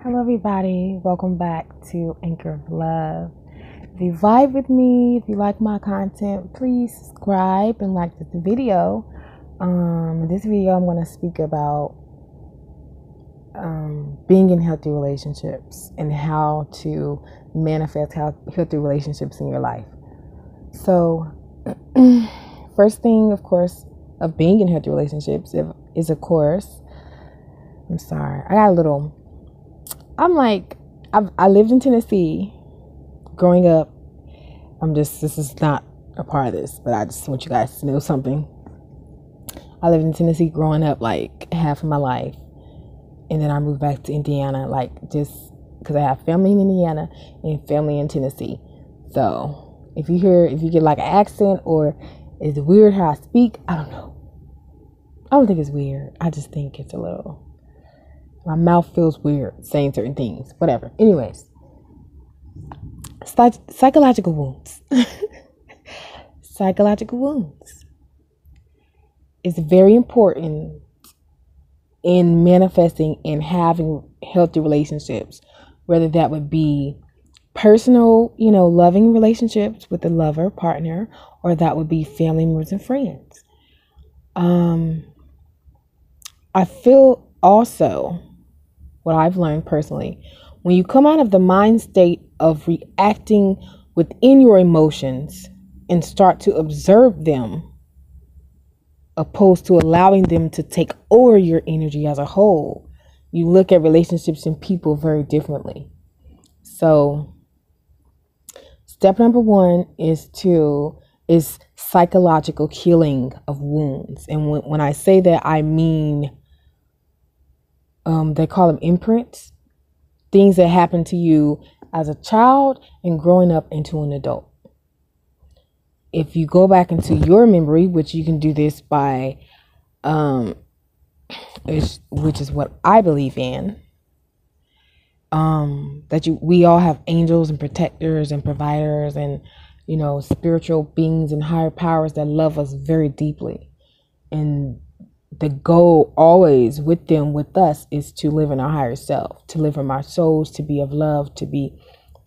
Hello, everybody. Welcome back to Anchor of Love. If you vibe with me, if you like my content, please subscribe and like this video. In this video, I'm going to speak about being in healthy relationships and how to manifest healthy relationships in your life. So, first thing, of course, of being in healthy relationships is, of course, I'm sorry, I lived in Tennessee growing up. This is not a part of this, but I just want you guys to know something. I lived in Tennessee growing up like half of my life. And then I moved back to Indiana, just because I have family in Indiana and family in Tennessee. So if you get like an accent or it's weird how I speak, I don't know. I don't think it's weird. I just think it's my mouth feels weird saying certain things, whatever. Anyways, psychological wounds. Psychological wounds is very important in manifesting and having healthy relationships, whether that would be personal, loving relationships with a lover, partner, or that would be family members and friends. I feel also, what I've learned personally, when you come out of the mind state of reacting within your emotions and start to observe them, opposed to allowing them to take over your energy as a whole, you look at relationships and people very differently. So step number one is psychological healing of wounds. And when I say that, I mean, they call them imprints, things that happen to you as a child and growing up into an adult. If you go back into your memory, which you can do this by, which is what I believe in, we all have angels and protectors and providers and, spiritual beings and higher powers that love us very deeply. And the goal always with us is to live in our higher self, to live in our souls, to be of love, to be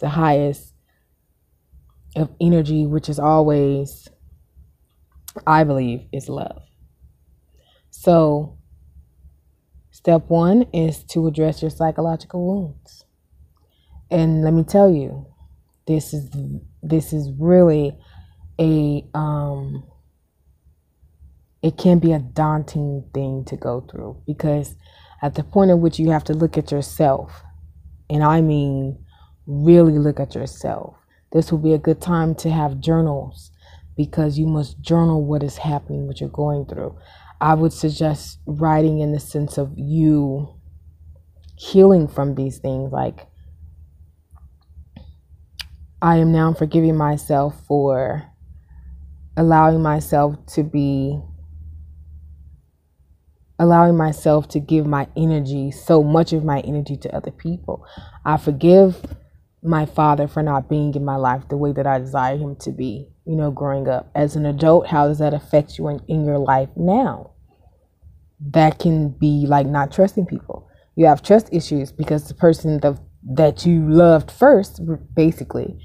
the highest of energy, which is always, I believe, is love. So step one is to address your psychological wounds. And let me tell you, this is really it can be a daunting thing to go through, because at the point at which you have to look at yourself, and I mean really look at yourself, this will be a good time to have journals, because you must journal what is happening, what you're going through. I would suggest writing in the sense of you healing from these things. Like, I am now forgiving myself for allowing myself to give my energy, so much of my energy, to other people. I forgive my father for not being in my life the way that I desire him to be, growing up. As an adult, how does that affect you in your life now? That can be like not trusting people. You have trust issues because the person that you loved first, basically,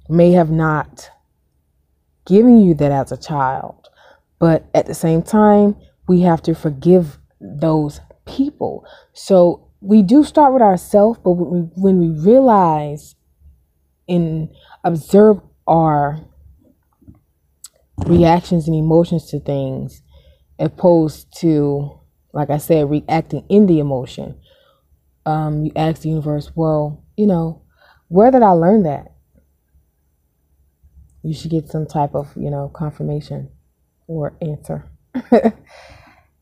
may have not given you that as a child. But at the same time, we have to forgive those people. So we do start with ourselves, but when we realize and observe our reactions and emotions to things, opposed to, like I said, reacting in the emotion, you ask the universe, well, where did I learn that? You should get some type of, confirmation or answer.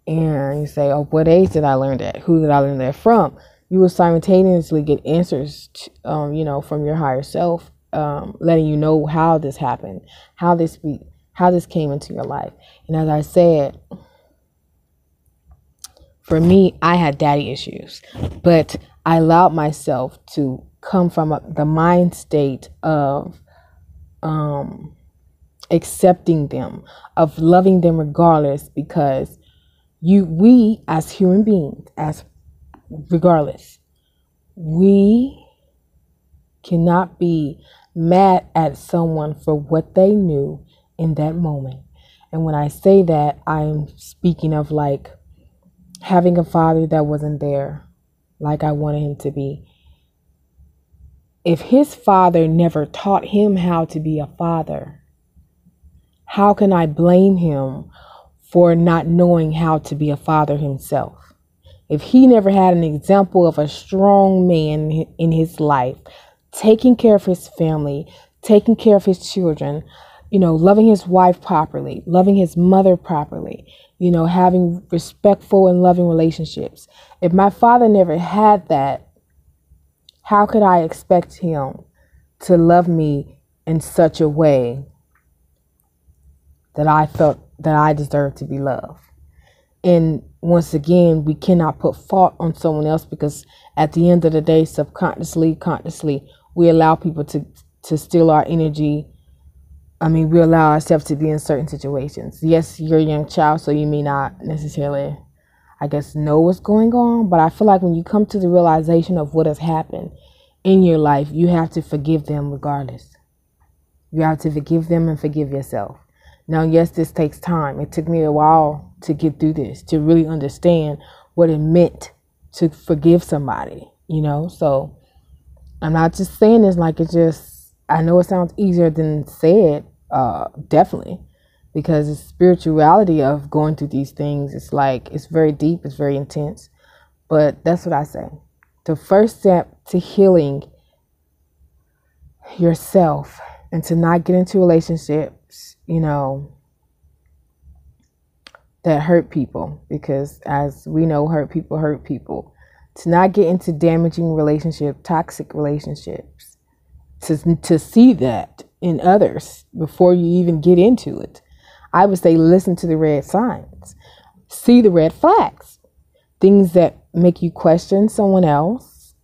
And you say, oh, what age did I learn that? Who did I learn that from? You will simultaneously get answers, from your higher self, letting you know how this happened, how this came into your life. And as I said, for me, I had daddy issues, but I allowed myself to come from the mind state of accepting them, of loving them regardless, because we as human beings, as regardless, we cannot be mad at someone for what they knew in that moment. And when I say that, I'm speaking of like having a father that wasn't there like I wanted him to be. If his father never taught him how to be a father, how can I blame him for not knowing how to be a father himself? If he never had an example of a strong man in his life, taking care of his family, taking care of his children, loving his wife properly, loving his mother properly, having respectful and loving relationships. If my father never had that, how could I expect him to love me in such a way that I felt that I deserved to be loved? And once again, we cannot put fault on someone else, because at the end of the day, subconsciously, consciously, we allow people to steal our energy. We allow ourselves to be in certain situations. Yes, you're a young child, so you may not necessarily, know what's going on. But I feel like when you come to the realization of what has happened in your life, you have to forgive them regardless. You have to forgive them and forgive yourself. Now, yes, this takes time. It took me a while to get through this, to really understand what it meant to forgive somebody, So I'm not just saying this like I know it sounds easier than said, definitely, because the spirituality of going through these things, it's very deep, it's very intense. But that's what I say. The first step to healing yourself and to not get into relationships, that hurt people, because as we know, hurt people, to not get into damaging toxic relationships, to see that in others before you even get into it. I would say listen to the red signs, see the red flags, things that make you question someone else,